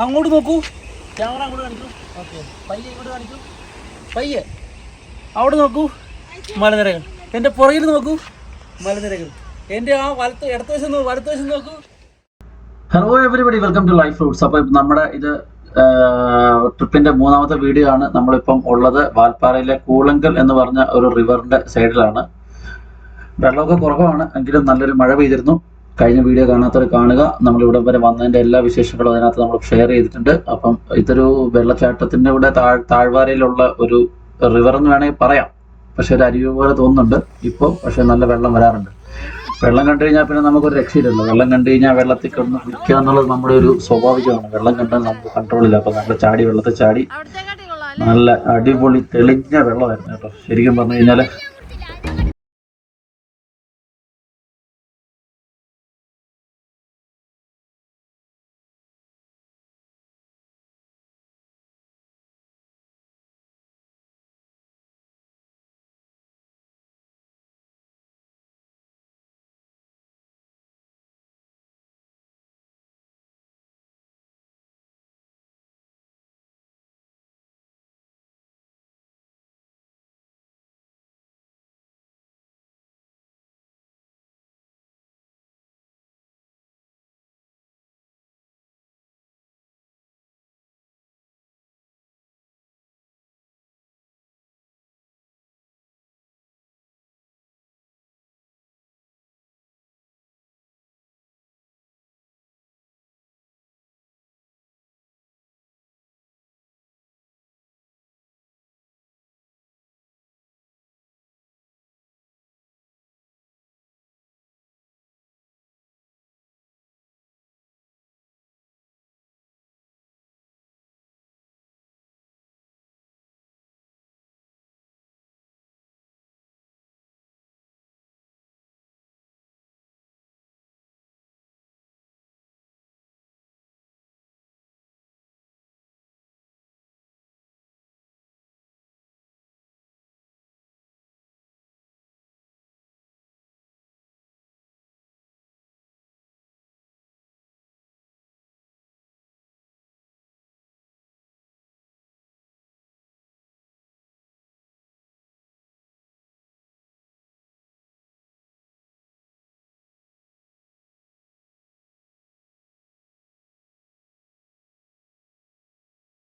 അങ്ങോട്ട് നോക്കൂ, ക്യാമറ അങ്ങോട്ട് കാണിക്കൂ. ഓക്കെ, പയ്യെ ഇങ്ങോട്ട് കാണിക്കൂ, പയ്യെ അവിടെ നോക്കൂ, മലനിരകൾ. എൻ്റെ പുറകിൽ നോക്കൂ, മലനിരകൾ. എൻ്റെ ആ വലത്തുവശം നോക്കൂ. Hello everybody, welcome to Life Fruits. അപ്പോൾ നമ്മുടെ ഇത് ട്രിപ്പിന്റെ മൂന്നാമത്തെ വീഡിയോ ആണ്. നമ്മളിപ്പം ഉള്ളത് വാൽപ്പാറയിലെ കൂളങ്കൽ എന്ന് പറഞ്ഞ ഒരു റിവറിന്റെ സൈഡിലാണ്. വെള്ളമൊക്കെ കുറവാണ്, എങ്കിലും നല്ലൊരു മഴ പെയ്തിരുന്നു. കഴിഞ്ഞ വീഡിയോ കാണാത്തവർ കാണുക. നമ്മളിവിടെ വരെ വന്നതിന്റെ എല്ലാ വിശേഷങ്ങളും അതിനകത്ത് നമ്മൾ ഷെയർ ചെയ്തിട്ടുണ്ട്. അപ്പം ഇതൊരു വെള്ളച്ചാട്ടത്തിന്റെ ഇവിടെ താഴ്വാരയിലുള്ള ഒരു റിവർ എന്ന് വേണമെങ്കിൽ പറയാം. പക്ഷെ ഒരു അരുവി പോലെ തോന്നുന്നുണ്ട് ഇപ്പോൾ. പക്ഷെ നല്ല വെള്ളം വരാറുണ്ട്. വെള്ളം കണ്ടു കഴിഞ്ഞാൽ പിന്നെ നമുക്കൊരു രക്ഷയില്ലല്ലോ. വെള്ളം കണ്ടു കഴിഞ്ഞാൽ വെള്ളത്തിൽ കിടന്ന് കുളിക്കുക എന്നുള്ളത് നമ്മുടെ ഒരു സ്വാഭാവികമാണ്. വെള്ളം കണ്ടാൽ നമുക്ക് കൺട്രോളില്ല. അപ്പം നല്ല ചാടി, വെള്ളത്തിൽ ചാടി, നല്ല അടിപൊളി തെളിഞ്ഞ വെള്ളമായിരുന്നു കേട്ടോ. ശരിക്കും പറഞ്ഞു കഴിഞ്ഞാൽ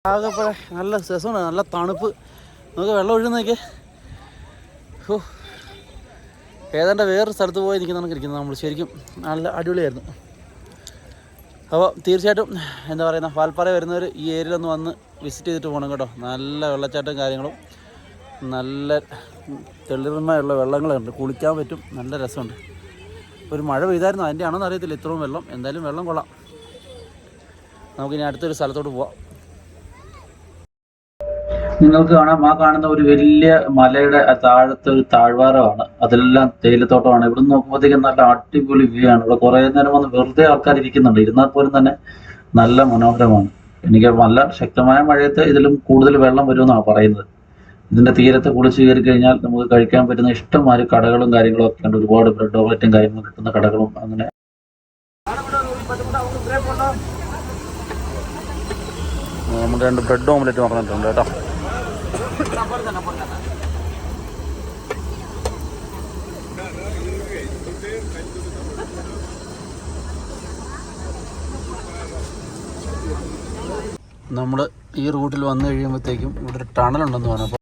ആകെപ്പോഴെ നല്ല രസമാണ്, നല്ല തണുപ്പ്. നമുക്ക് വെള്ളം ഒഴുകുന്നതൊക്കെ ഏതാണ്ട് വേറൊരു സ്ഥലത്ത് പോയി നിൽക്കുന്ന ഇരിക്കുന്നത് നമ്മൾ. ശരിക്കും നല്ല അടിപൊളിയായിരുന്നു. അപ്പോൾ തീർച്ചയായിട്ടും എന്താ പറയുക, വാൽപ്പാറ വരുന്നവർ ഈ ഏരിയയിലൊന്ന് വന്ന് വിസിറ്റ് ചെയ്തിട്ട് പോകണം കേട്ടോ. നല്ല വെള്ളച്ചാട്ടവും കാര്യങ്ങളും, നല്ല തെളിർമയുള്ള വെള്ളങ്ങളുണ്ട്, കുളിക്കാൻ പറ്റും, നല്ല രസമുണ്ട്. ഒരു മഴ പെയ്തായിരുന്നു, അതിൻ്റെ ആണെന്ന് അറിയത്തില്ല ഇത്രയും വെള്ളം. എന്തായാലും വെള്ളം കൊള്ളാം. നമുക്കിനി അടുത്തൊരു സ്ഥലത്തോട്ട് പോവാം. നിങ്ങൾക്ക് കാണാം, ആ കാണുന്ന ഒരു വലിയ മലയുടെ താഴത്തെ ഒരു താഴ്വാരമാണ്. അതെല്ലാം തേയിലത്തോട്ടമാണ്. ഇവിടെ നിന്ന് നോക്കുമ്പോഴത്തേക്കും നല്ല അടിപൊളി വ്യൂ ആണ്. ഇവിടെ കുറേ നേരം വന്ന് വെറുതെ ആൾക്കാർ ഇരിക്കുന്നുണ്ട്. ഇരുന്നാൽ പോലും തന്നെ നല്ല മനോഹരമാണ്. എനിക്ക് നല്ല ശക്തമായ മഴയത്ത് ഇതിലും കൂടുതൽ വെള്ളം വരുമെന്നാണ് പറയുന്നത്. ഇതിന്റെ തീരത്ത് കുളിച്ച് കയറി കഴിഞ്ഞാൽ നമുക്ക് കഴിക്കാൻ പറ്റുന്ന ഇഷ്ടംമാതിരി കടകളും കാര്യങ്ങളും ഒക്കെ ഉണ്ട്. ഒരുപാട് ബ്രെഡ് ഓംലെറ്റും കാര്യങ്ങളും കിട്ടുന്ന കടകളും അങ്ങനെ. നമ്മൾ 2 ബ്രെഡ് ഓംലെറ്റ് പറഞ്ഞിട്ടുണ്ട് കേട്ടോ. നമ്മൾ ഈ റൂട്ടിൽ വന്നു കഴിയുമ്പോഴത്തേക്കും ഇവിടെ ഒരു ടണലുണ്ടെന്ന് പറഞ്ഞു.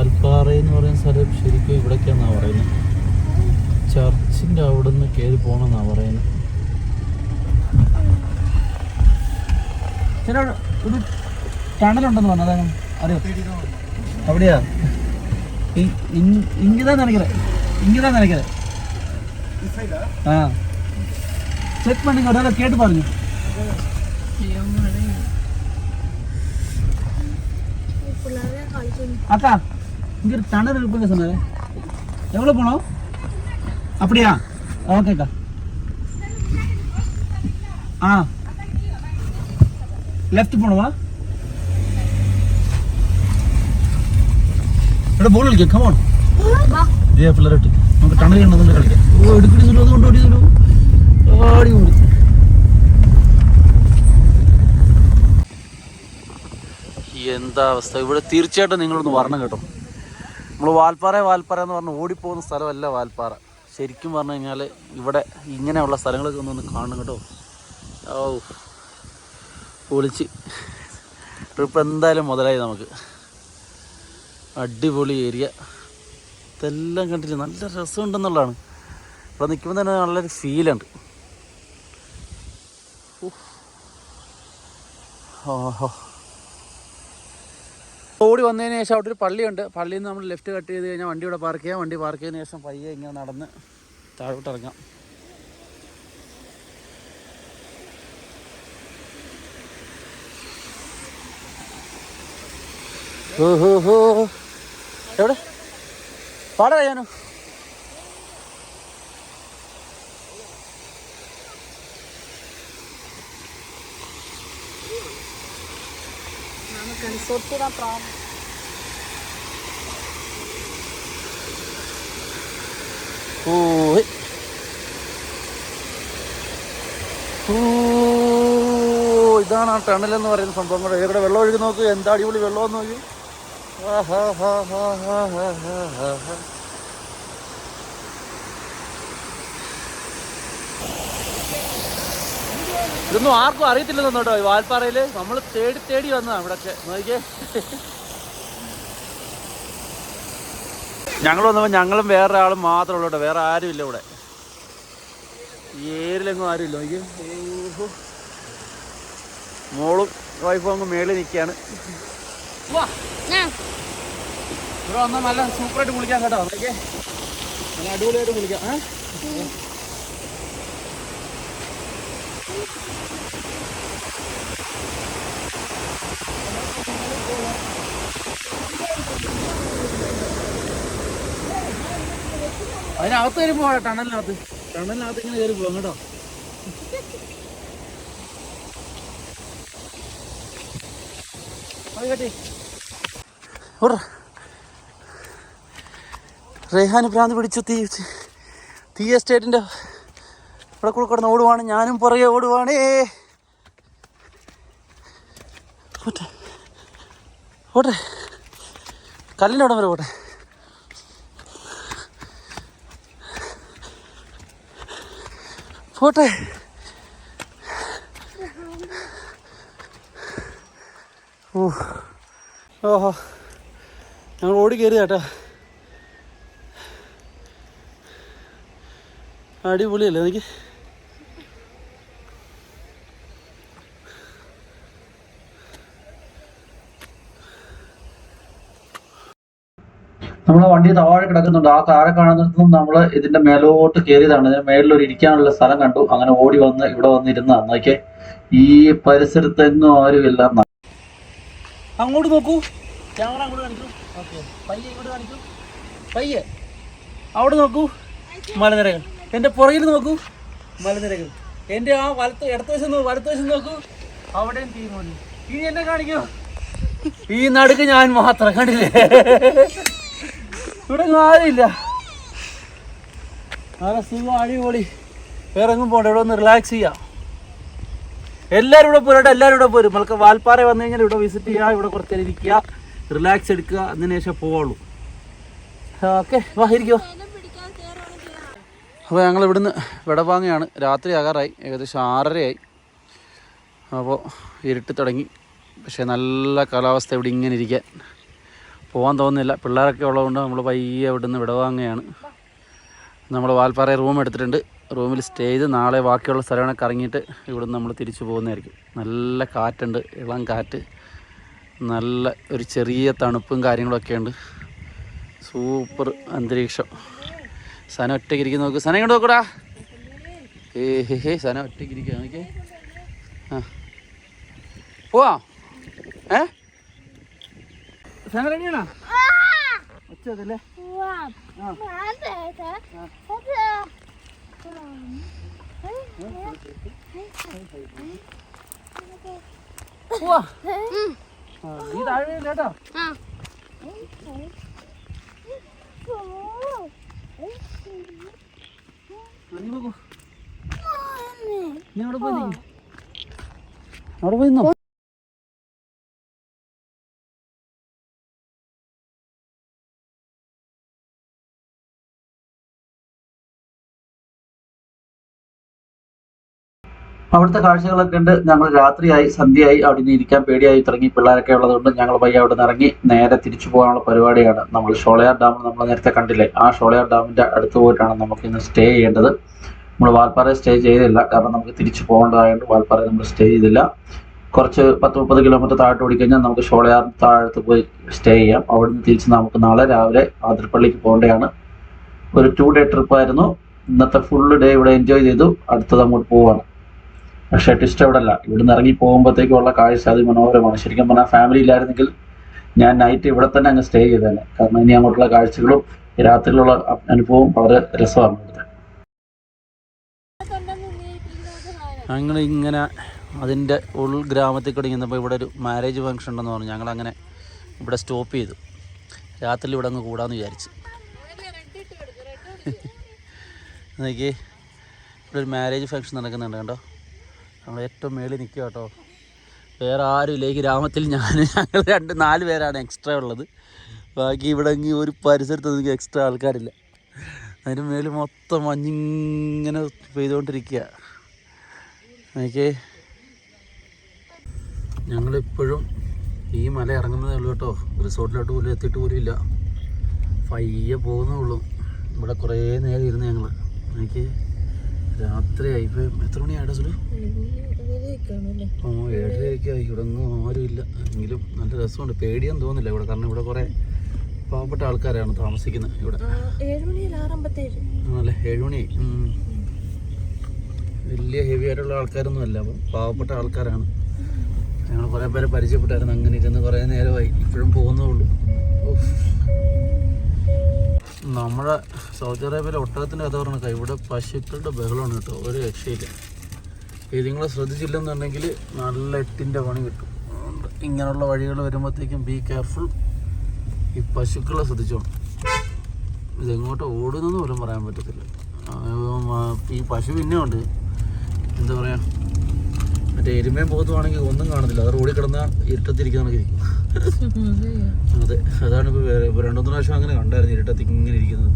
വാൽപ്പാറ എന്ന് പറയുന്ന സ്ഥലം ശരിക്കും ഇവിടേക്കാന്നാണ് പറയുന്നത്. ചർച്ചിൻ്റെ അവിടെ നിന്ന് കയറി പോകണമെന്നാണ് പറയുന്നത്. ചില ഒരു ടണലുണ്ടെന്ന് പറഞ്ഞു, അതാണ് അറിയോ? അവിടെയാ ഇങ്ങതാ നിனைக்கிறேன். ആ செக் பண்ணுங்க, ஒரு தடவை கேட்டு பாருங்க. அக்கா இங்க ஒரு டனல் இருக்குன்னு சொன்னாரு, எவ்வளோ போனோம்? அப்படியா? ஓகேக்கா. ஆ ലെഫ്റ്റ് പോണവാ? ഇവിടെ ബോൾ കളിക്കാം, കമോൺ. ഇതേ പിള്ളേരോട്ട് നമുക്ക് ടണൽ കണ്ടതുകൊണ്ട് കളിക്കാം. ഓ എടുക്കടി തരൂ, അതുകൊണ്ട് ഓടി തരൂ, ഓടി ഓടി. എന്താ അവസ്ഥ ഇവിടെ? തീർച്ചയായിട്ടും നിങ്ങളൊന്ന് വരണം കേട്ടോ. നമ്മൾ വാൽപ്പാറ എന്ന് പറഞ്ഞ് ഓടിപ്പോകുന്ന സ്ഥലമല്ല വാൽപ്പാറ. ശരിക്കും പറഞ്ഞു കഴിഞ്ഞാൽ ഇവിടെ ഇങ്ങനെയുള്ള സ്ഥലങ്ങളൊക്കെ ഒന്ന് കാണണം കേട്ടോ. ഓ പൊളിച്ച് ട്രിപ്പ് എന്തായാലും മുതലായി നമുക്ക്. അടിപൊളി ഏരിയ, ഇതെല്ലാം കണ്ടില്ല, നല്ല രസമുണ്ടെന്നുള്ളതാണ്. ഇവിടെ നിൽക്കുമ്പോൾ തന്നെ നല്ലൊരു ഫീലുണ്ട്. ഓഹോ, ഓടി വന്നതിന് ശേഷം അവിടെ ഒരു പള്ളിയുണ്ട്. പള്ളിയിൽ നിന്ന് നമ്മൾ ലെഫ്റ്റ് കട്ട് ചെയ്ത് കഴിഞ്ഞാൽ വണ്ടി ഇവിടെ പാർക്ക് ചെയ്യാം. വണ്ടി പാർക്ക് ചെയ്തതിന് ശേഷം പയ്യെ ഇങ്ങനെ നടന്ന് താഴോട്ട് ഇറങ്ങാം. ഓഹോ, എവിടെ പാടാ ഞാനോ? ഇതാണ് ആ ടണൽ എന്ന് പറയുന്ന സംഭവം. കൂടെ ഇവിടെ വെള്ളം ഒഴുകി നോക്ക്, എന്താ അടിപൊളി വെള്ളം നോക്കി. ഇതൊന്നും ആർക്കും അറിയത്തില്ലെന്ന് കേട്ടോ. ഈ വാൽപ്പാറയിൽ നമ്മൾ തേടി വന്നതാണ് ഇവിടൊക്കെ. നോക്കിയേ, ഞങ്ങൾ വന്നപ്പോൾ ഞങ്ങളും വേറൊരാളും മാത്രമേ ഉള്ളൂ കേട്ടോ, വേറെ ആരുമില്ല ഇവിടെ. ഈ ഏരിയയിലെങ്ങും ആരുമില്ല. നോക്കിയേ, മോളും വൈഫും അങ്ങ് മേളിൽ നിൽക്കുകയാണ്. ഇവിടെ വന്നാൽ നല്ല സൂപ്പറായിട്ട് കുളിക്കാം കേട്ടോ. നോക്കിയേ, നല്ല അടിപൊളിയായിട്ട് കുളിക്കാം. അതിനകത്ത് കയറി പോവാ, ടണലിനകത്ത് ഇങ്ങനെ കയറി പോവാം കേട്ടോ. റേഹാന് ഭ്രാന്ത് പിടിച്ചു. തീ എസ്റ്റേറ്റിൻ്റെ ഇവിടെ കൂടെ കിടന്ന് ഓടുവാണ്, ഞാനും പുറകെ ഓടുവാണേ. പോട്ടെ, കല്ലിൻ്റെ അവിടെ വരെ പോട്ടെ. പോട്ടെ, ഓഹോ, ഞങ്ങൾ ഓടി കയറി കേട്ടോ. അടിപൊളിയല്ലേ എനിക്ക്. നമ്മളെ വണ്ടി താഴെ കിടക്കുന്നുണ്ട്. ആ താഴെ കാണുന്നിടത്തും നമ്മൾ ഇതിന്റെ മേലോട്ട് കയറിയതാണ്. ഇതിന് മേളിലൊരു ഇരിക്കാനുള്ള സ്ഥലം കണ്ടു. അങ്ങനെ ഓടി വന്ന് ഇവിടെ വന്നിരുന്നതാണ്. നോക്കിയേ, ഈ പരിസരത്തെങ്ങും ആരുമില്ല. അങ്ങോട്ട് നോക്കൂ, ക്യാമറ അങ്ങോട്ട് കാണിക്കൂ. ഓക്കെ, പയ്യെ ഇങ്ങോട്ട് കാണിക്കൂ. പയ്യെ അവിടെ നോക്കൂ, മലനിരകൾ. എൻ്റെ പുറകിൽ നോക്കൂ, മലനിരകൾ. എൻ്റെ ആ ഇടത്തുവശം നോക്കൂ, അവിടെയും തീരുമാനം. ഇനി എന്നെ കാണിക്കൂ, ഈ നടുക്ക് ഞാൻ മാത്രം. കണ്ടില്ലേ, ഇവിടെ ആരുമില്ല. നല്ല സുഖം, അടിപൊളി. വേറെ എങ്ങും പോകണ്ട, ഇവിടെ ഒന്ന് റിലാക്സ് ചെയ്യാം. എല്ലാവരും ഇവിടെ പോരട്ടെ, എല്ലാവരും ഇവിടെ പോരും. നമുക്ക് വാൽപ്പാറ വന്നു കഴിഞ്ഞാൽ ഇവിടെ വിസിറ്റ് ചെയ്യുക, ഇവിടെ കുറച്ച് നേരം ഇരിക്കുക, റിലാക്സ് എടുക്കുക, അതിന് ശേഷം പോവുള്ളൂ. ഓക്കെ, വാ ഇരിക്കുമോ. അപ്പോൾ ഞങ്ങൾ ഇവിടുന്ന് വിടവാങ്ങുകയാണ്. രാത്രി ആകാറായി, ഏകദേശം 6:30 അപ്പോൾ ഇരുട്ടി തുടങ്ങി. പക്ഷേ നല്ല കാലാവസ്ഥ ഇവിടെ ഇങ്ങനെ ഇരിക്കാൻ. പോകാൻ തോന്നുന്നില്ല. പിള്ളേരൊക്കെ ഉള്ളതുകൊണ്ട് നമ്മൾ പയ്യെ ഇവിടെ നിന്ന് വിടവാങ്ങുകയാണ്. നമ്മൾ വാൽപ്പാറ റൂം എടുത്തിട്ടുണ്ട്. റൂമിൽ സ്റ്റേ ചെയ്ത് നാളെ ബാക്കിയുള്ള സ്ഥലങ്ങളൊക്കെ ഇറങ്ങിയിട്ട് ഇവിടെ നിന്ന് നമ്മൾ തിരിച്ചു പോകുന്നതായിരിക്കും. നല്ല കാറ്റുണ്ട്, ഇളം കാറ്റ്, നല്ല ഒരു ചെറിയ തണുപ്പും കാര്യങ്ങളൊക്കെ ഉണ്ട്. സൂപ്പർ അന്തരീക്ഷം. സന ഒറ്റയ്ക്ക് ഇരിക്കുന്ന നോക്ക്. സന ഇങ്ങോട്ട് നോക്കൂടാ. സന ഒറ്റയ്ക്ക് ഇരിക്കുക. നോക്കിയേ. ആ പോവാ. സന റെഡിയാണോ? ഒച്ചതല്ലേ? നീ താഴെ കേട്ടോ. നീ അവിടെ പോയി അവിടെ പോയി നിന്നോ. അവിടുത്തെ കാഴ്ചകളൊക്കെ ഉണ്ട്. ഞങ്ങൾ രാത്രിയായി, സന്ധ്യയായി, അവിടെ നിന്ന് ഇരിക്കാൻ പേടിയായി തുടങ്ങി. പിള്ളേരൊക്കെ ഉള്ളതുകൊണ്ട് ഞങ്ങൾ പയ്യെ അവിടെ നിന്ന് ഇറങ്ങി നേരെ തിരിച്ചു പോകാനുള്ള പരിപാടിയാണ്. നമ്മൾ ഷോളയാർ ഡാം നമ്മൾ നേരത്തെ കണ്ടില്ലേ, ആ ഷോളയാർ ഡാമിൻ്റെ അടുത്ത് പോയിട്ടാണ് നമുക്ക് ഇന്ന് സ്റ്റേ ചെയ്യേണ്ടത്. നമ്മൾ വാൽപ്പാറയിൽ സ്റ്റേ ചെയ്തില്ല, കാരണം നമുക്ക് തിരിച്ചു പോകേണ്ടതായതുകൊണ്ട് വാൽപ്പാറയിൽ നമ്മൾ സ്റ്റേ ചെയ്തില്ല. കുറച്ച് 10-30 കിലോമീറ്റർ താഴോട്ട് ഓടിക്കഴിഞ്ഞാൽ നമുക്ക് ഷോളയാർ താഴത്ത് പോയി സ്റ്റേ ചെയ്യാം. അവിടുന്ന് തിരിച്ച് നമുക്ക് നാളെ രാവിലെ ആതിരപ്പള്ളിക്ക് പോകേണ്ടതാണ്. ഒരു 2 ഡേ ട്രിപ്പായിരുന്നു. ഇന്നത്തെ ഫുള്ള് ഡേ ഇവിടെ എൻജോയ് ചെയ്തു. അടുത്തത് അങ്ങോട്ട് പോവാണ്. പക്ഷേ ട്വിസ്റ്റ് അവിടെ അല്ല. ഇവിടുന്ന് ഇറങ്ങി പോകുമ്പോഴത്തേക്കുള്ള കാഴ്ച അതിമനോഹരമാണ്. ശരിക്കും പറഞ്ഞാൽ ഫാമിലി ഇല്ലായിരുന്നെങ്കിൽ ഞാൻ നൈറ്റ് ഇവിടെ തന്നെ അങ്ങ് സ്റ്റേ ചെയ്തേനെ. കാരണം ഇനി അങ്ങോട്ടുള്ള കാഴ്ചകളും രാത്രിയിലുള്ള അനുഭവവും വളരെ രസമാണ്. ഞങ്ങളിങ്ങനെ അതിൻ്റെ ഉൾഗ്രാമത്തിൽ കൂടി ഇങ്ങനപ്പോൾ ഇവിടെ ഒരു മാരേജ് ഫംഗ്ഷൻ ഉണ്ടെന്ന് പറഞ്ഞു. ഞങ്ങളങ്ങനെ ഇവിടെ സ്റ്റോപ്പ് ചെയ്തു. രാത്രി ഇവിടെ അങ്ങ് കൂടാമെന്ന് വിചാരിച്ചു. നോക്കി, ഇവിടെ ഒരു മാരേജ് ഫംഗ്ഷൻ നടക്കുന്നുണ്ട് കണ്ടോ. നമ്മൾ ഏറ്റവും മേളിൽ നിൽക്കുക കേട്ടോ. വേറെ ആരും ഇല്ല ഈ ഗ്രാമത്തിൽ. ഞങ്ങൾ 2-4 പേരാണ് എക്സ്ട്രാ ഉള്ളത്. ബാക്കി ഇവിടെ എങ്കിൽ ഒരു പരിസരത്ത് എക്സ്ട്രാ ആൾക്കാരില്ല. അതിന് മേളിൽ മൊത്തം മഞ്ഞിങ്ങനെ പെയ്തുകൊണ്ടിരിക്കുക. ഓക്കെ, ഞങ്ങളിപ്പോഴും ഈ മല ഇറങ്ങുന്നതേ ഉള്ളൂ കേട്ടോ. റിസോർട്ടിലോട്ട് പോലും എത്തിയിട്ട് പോലും ഇല്ല. പയ്യെ പോകുന്നേ ഉള്ളൂ. ഇവിടെ കുറേ നേരം ഇരുന്ന് ഞങ്ങൾ. എനിക്ക് രാത്രിയായി. ഇപ്പം എത്ര മണിയായിട്ടാ സുലു? 7:30 ആയി. ഇവിടെ ഒന്നും ആരുമില്ല. എങ്കിലും നല്ല രസമുണ്ട്. പേടിയൊന്നും തോന്നില്ല ഇവിടെ, കാരണം ഇവിടെ കുറേ പാവപ്പെട്ട ആൾക്കാരാണ് താമസിക്കുന്നത് ഇവിടെ. ആണല്ലേ, 7 മണിയായി. വലിയ ഹെവി ആയിട്ടുള്ള ആൾക്കാരൊന്നും അല്ല, അപ്പം പാവപ്പെട്ട ആൾക്കാരാണ്. ഞങ്ങൾ കുറേ പേരെ പരിചയപ്പെട്ടായിരുന്നു. അങ്ങനെ ഇരുന്ന് കുറേ നേരമായി. ഇപ്പോഴും പോകുന്നേ ഉള്ളൂ. നമ്മുടെ സൗദി അറേബ്യയിലെ ഒട്ടകത്തിൻ്റെ കഥ പറഞ്ഞ ഇവിടെ പശുക്കളുടെ ബഹളമാണ് കേട്ടോ. ഒരു രക്ഷയില്ല. ഇത് നിങ്ങൾ ശ്രദ്ധിച്ചില്ലെന്നുണ്ടെങ്കിൽ നല്ല 8ൻ്റെ പണി കിട്ടും. ഇങ്ങനെയുള്ള വഴികൾ വരുമ്പോഴത്തേക്കും ബി കെയർഫുൾ. ഈ പശുക്കളെ ശ്രദ്ധിച്ചോണം. ഇതെങ്ങോട്ട് ഓടുന്നെന്ന് പോലും പറയാൻ പറ്റത്തില്ല. ഈ പശു പിന്നെ ഉണ്ട്, എന്താ പറയുക, മറ്റേ എരുമയും പോത്തുവാണെങ്കിൽ ഒന്നും കാണത്തില്ല. അത് റോഡിൽ കിടന്നാൽ ഇരുട്ടത്തിരിക്കുന്നതൊക്കെ. അതെ, അതാണ് ഇപ്പോൾ 2-3 പ്രാവശ്യം അങ്ങനെ കണ്ടായിരുന്നു ഇരുട്ടത്ത് ഇങ്ങനെ ഇരിക്കുന്നത്.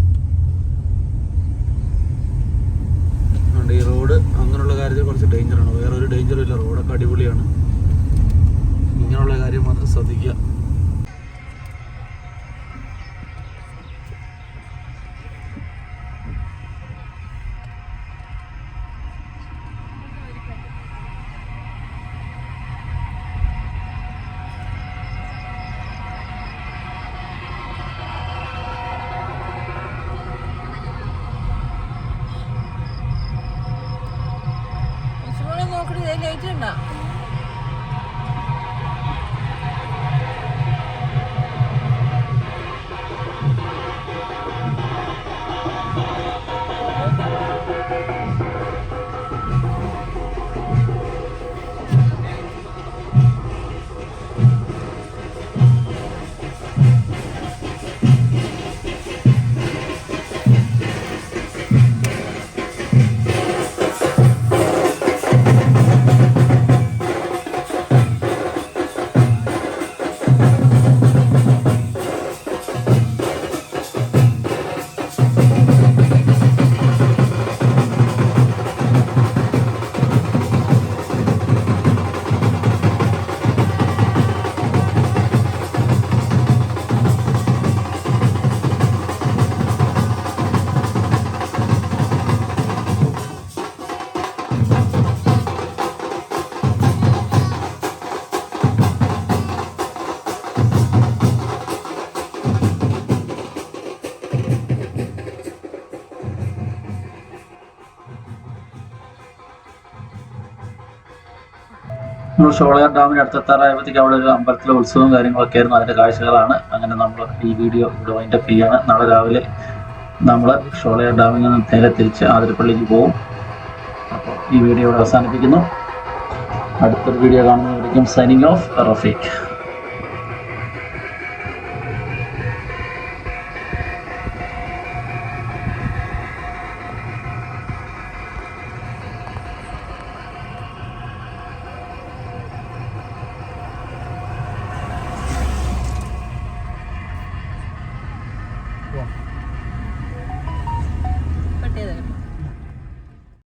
അതുകൊണ്ട് ഈ റോഡ് അങ്ങനെയുള്ള കാര്യത്തിൽ കുറച്ച് ഡേഞ്ചറാണ്. വേറെ ഒരു ഡേഞ്ചറും ഇല്ല. റോഡൊക്കെ അടിപൊളിയാണ്. ഇങ്ങനെയുള്ള കാര്യം മാത്രം ശ്രദ്ധിക്കുക. നമ്മൾ ഷോളയാർ ഡാമിന് അടുത്തെത്താറായപ്പോഴത്തേക്ക് അവിടെ ഒരു അമ്പലത്തിലെ ഉത്സവവും കാര്യങ്ങളൊക്കെ ആയിരുന്നു. അതിൻ്റെ കാഴ്ചകളാണ്. അങ്ങനെ നമ്മൾ ഈ വീഡിയോ ഇവിടെ വൈൻഡപ്പ് ചെയ്യാണ്. നാളെ രാവിലെ നമ്മൾ ഷോളയാർ ഡാമിൽ നിന്ന് നേരെ തിരിച്ച് ആതിരപ്പള്ളിക്ക് പോകും. അപ്പോൾ ഈ വീഡിയോ ഇവിടെ അവസാനിപ്പിക്കുന്നു. അടുത്തൊരു വീഡിയോ കാണുന്നവരേക്കും സൈനിങ് ഓഫ് റഫീഖ്.